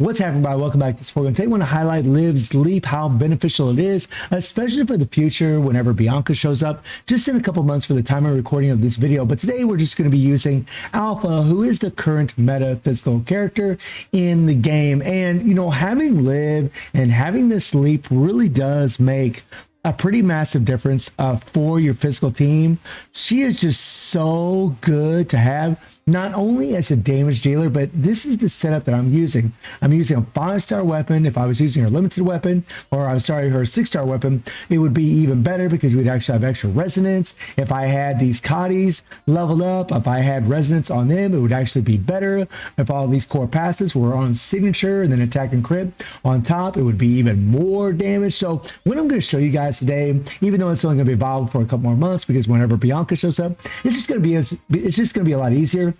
What's happening, everybody? Welcome back to this program. Today I want to highlight Liv's Leap, how beneficial it is, especially for the future whenever Bianca shows up, just in a couple months for the time of recording of this video. But today we're just going to be using Alpha, who is the current meta physical character in the game. And, you know, having Liv and having this Leap really does make a pretty massive difference for your physical team. She is just so good to have, not only as a damage dealer, but this is the setup that I'm using. I'm using a 5-star weapon. If I was using her limited weapon, or I'm sorry, her 6-star weapon, it would be even better because we'd actually have extra resonance. If I had these Cotties leveled up, if I had resonance on them, it would actually be better. If all these core passes were on signature and then attack and crit on top, it would be even more damage. So what I'm going to show you guys today, even though it's only going to be viable for a couple more months, because whenever Bianca shows up, it's just going to be a lot easier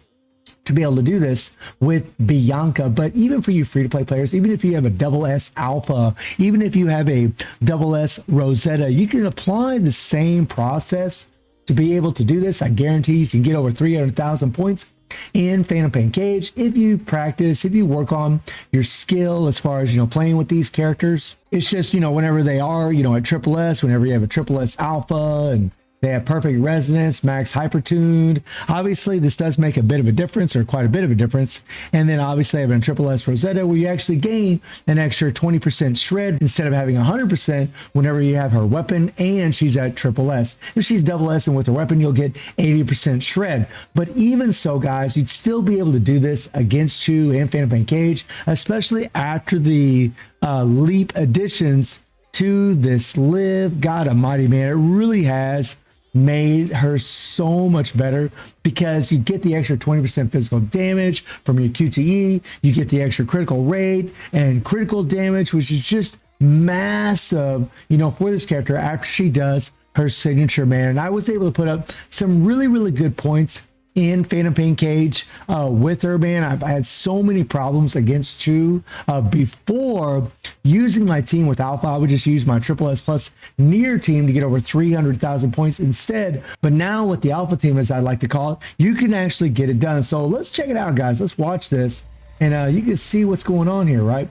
to be able to do this with Bianca. But even for you free-to-play players, even if you have a double S Alpha, even if you have a double S Rosetta, you can apply the same process to be able to do this. I guarantee you can get over 300,000 points in Phantom Pain Cage if you practice, if you work on your skill as far as, you know, playing with these characters. It's just, you know, whenever they are, you know, at triple S, whenever you have a triple S Alpha and they have perfect resonance, max hypertuned. Obviously, this does make a bit of a difference, or quite a bit of a difference. And then obviously having a triple S Rosetta, where you actually gain an extra 20% shred instead of having 100% whenever you have her weapon and she's at triple S. If she's double S and with her weapon, you'll get 80% shred. But even so, guys, you'd still be able to do this against Chu and Phantom Pain Cage, especially after the Leap additions to this Liv. God almighty, man, it really has made her so much better, because you get the extra 20% physical damage from your QTE, you get the extra critical rate and critical damage, which is just massive, you know, for this character after she does her signature, man. And I was able to put up some really good points in Phantom Pain Cage with her, man. I've had so many problems against Chu. Before using my team with Alpha, I would just use my triple S plus near team to get over 300,000 points instead. But now with the Alpha team, as I like to call it, you can actually get it done. So let's check it out, guys. Let's watch this, and you can see what's going on here, right?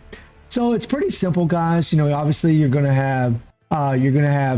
So it's pretty simple, guys. You know, obviously you're going to have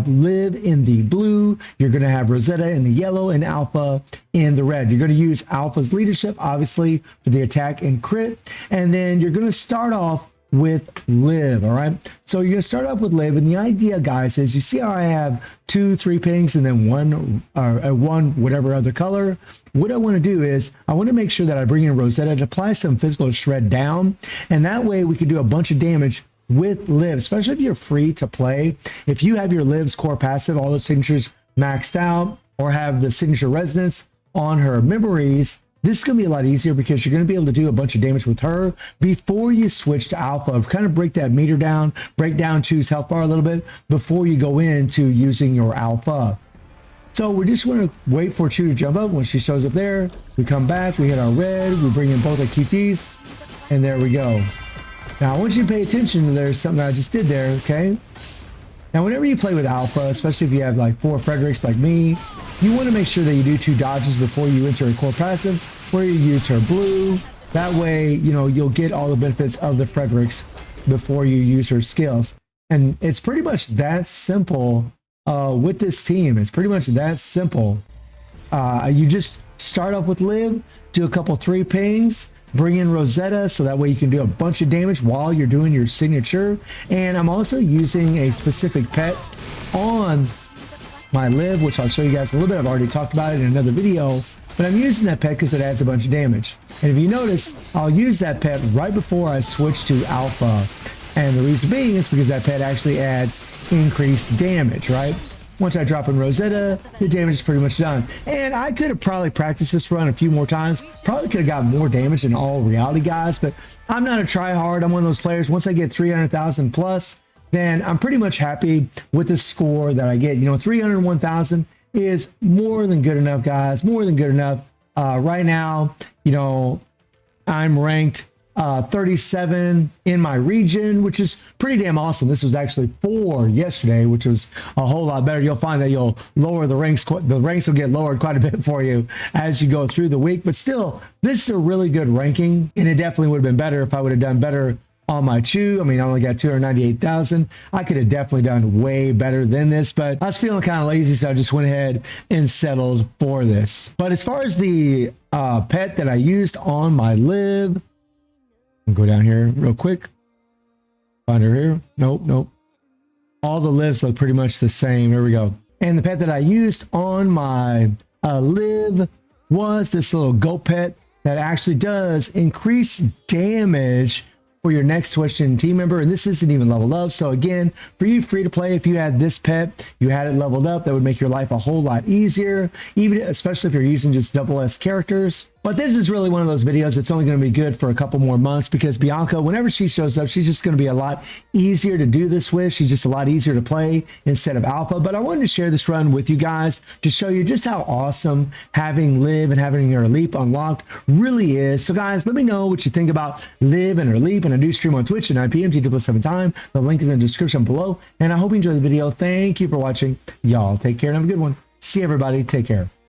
Liv in the blue, you're going to have Rosetta in the yellow, and Alpha in the red. You're going to use Alpha's leadership, obviously, for the attack and crit. And then you're going to start off with Liv, all right? So you're going to start off with Liv, and the idea, guys, is you see how I have 2 3 pinks and then one whatever other color. What I want to do is I want to make sure that I bring in Rosetta to apply some physical shred down, and that way we can do a bunch of damage with Liv, especially if you're free to play. If you have your Liv's core passive, all those signatures maxed out, or have the signature resonance on her memories, this is going to be a lot easier, because you're going to be able to do a bunch of damage with her before you switch to Alpha. Kind of break that meter down, break down Chu's health bar a little bit before you go into using your Alpha. So we just want to wait for Chu to jump up. When she shows up there, we come back, we hit our red, we bring in both our QTs, and there we go. Now, I want you to pay attention to there's something I just did there, okay? Now, whenever you play with Alpha, especially if you have like 4 Fredericks like me, you want to make sure that you do 2 dodges before you enter a core passive, where you use her blue. That way, you know, you'll get all the benefits of the Fredericks before you use her skills. And it's pretty much that simple with this team. It's pretty much that simple. You just start off with Liv, do a couple 3 pings, bring in Rosetta, so that way you can do a bunch of damage while you're doing your signature. And I'm also using a specific pet on my Liv, which I'll show you guys a little bit. I've already talked about it in another video, but I'm using that pet because it adds a bunch of damage. And if you notice, I'll use that pet right before I switch to Alpha. And the reason being is because that pet actually adds increased damage, right? Once I drop in Rosetta, the damage is pretty much done. And I could have probably practiced this run a few more times. Probably could have got more damage in all reality, guys, but I'm not a try-hard. I'm one of those players. Once I get 300,000 plus, then I'm pretty much happy with the score that I get. You know, 301,000 is more than good enough, guys. More than good enough. Right now, you know, I'm ranked 37 in my region, which is pretty damn awesome. This was actually 4 yesterday, which was a whole lot better. You'll find that you'll lower the ranks. The ranks will get lowered quite a bit for you as you go through the week. But still, this is a really good ranking, and it definitely would have been better if I would have done better on my chew. I mean, I only got 298,000. I could have definitely done way better than this, but I was feeling kind of lazy, so I just went ahead and settled for this. But as far as the pet that I used on my live, I'll go down here real quick. Find her here. Nope. All the lives look pretty much the same. Here we go. And the pet that I used on my live was this little goat pet that actually does increase damage for your next Twitch team member, and this isn't even leveled up. So again, for you free to play, if you had this pet, you had it leveled up, that would make your life a whole lot easier, even especially if you're using just double S characters. But this is really one of those videos that's only going to be good for a couple more months, because Bianca, whenever she shows up, she's just going to be a lot easier to do this with. She's just a lot easier to play instead of Alpha. But I wanted to share this run with you guys to show you just how awesome having Liv and having your Leap unlocked really is. So guys, let me know what you think about Liv and her Leap. And I do stream on Twitch at 9 p.m. GT+7 time. The link is in the description below. And I hope you enjoyed the video. Thank you for watching. Y'all take care and have a good one. See everybody. Take care.